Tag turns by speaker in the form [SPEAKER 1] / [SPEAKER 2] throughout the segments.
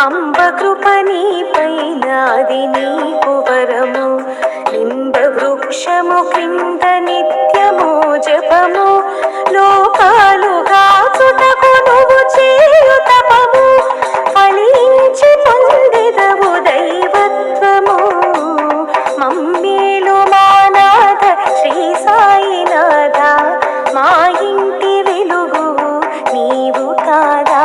[SPEAKER 1] అంబ కృప నీపైన అది నీకు వరము. నింబ వృక్షము క్రింద నిత్యము జపము, లోకాలుగా చుటకు నువ్వు చేయు తపము, ఫలించి పొందెదవు దైవత్వము. మమ్మేలు మానాథ శ్రీ సాయినాథ, మా ఇంటి వెలుగు నీవు కాదా.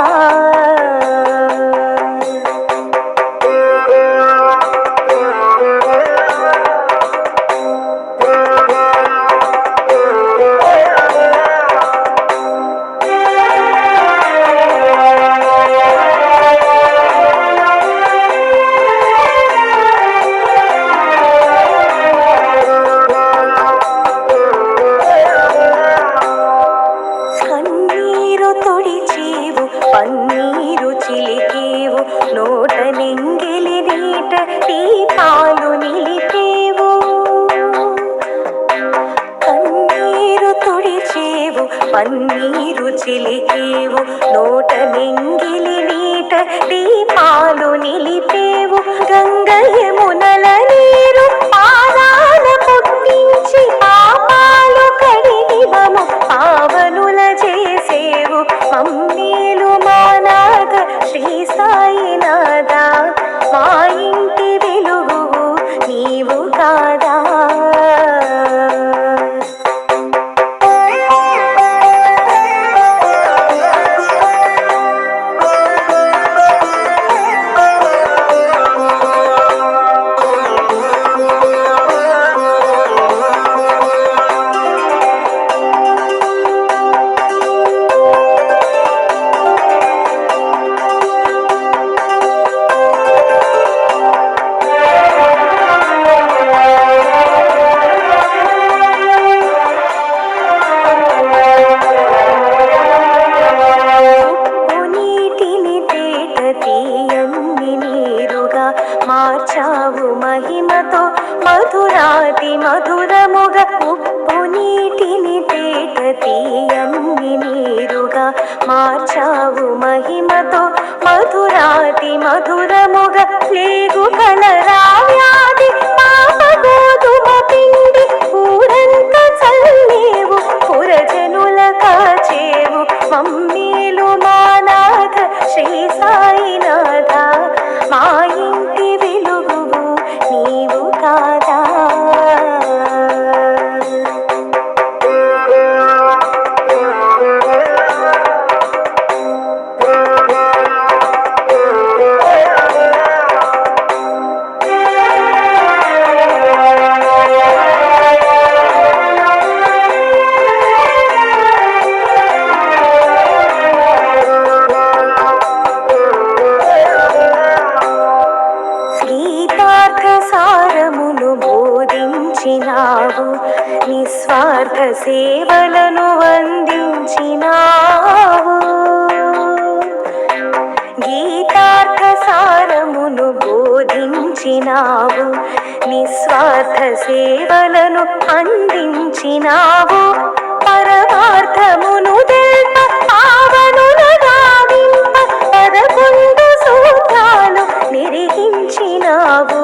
[SPEAKER 1] పన్నీరు చిలికేవు, నోట నింగిలి నీట దీపాలు నిలిపేవు. కన్నీరు తుడిచేవు, పన్నీరు చిలికేవు, నోట నింగిలి నీట దీపాలు నిలిపేవు. గంగయమునల నీరు పాదాల పుట్టించి పాపాలు కడిగి మము పావనుల చేసేవు. మమ్మేలు మానాథ శ్రీ సాయినాథ, మా ఇంటి వెలుగు నీవు కాదా. మార్చావు మహిమతో మధురాతి మధురముగా, ఉప్పు నీటిని తేట తీయన్ని నీరుగా. మార్చావు మహిమతో మధురాతి మధురముగా, లేగు కలరా వ్యాధి పాప గోధుమ పిండి ఊరంత చల్లేవు, పురజనుల కాచేవు. మమ్మేలు మానాథ శ్రీ సాయినాథ, మా ఇంటి వెలుగు నీవు కాదా. సారమును బోధించినావు, నిస్వార్థ సేవలను అందించినావు. గీతార్థ సారమును బోధించినావు, నిస్వార్థ సేవలను అందించినావు. పరమార్థమును తెల్ప పావనులు గావింప 11 సూత్రాలు నిర్వహించినావు.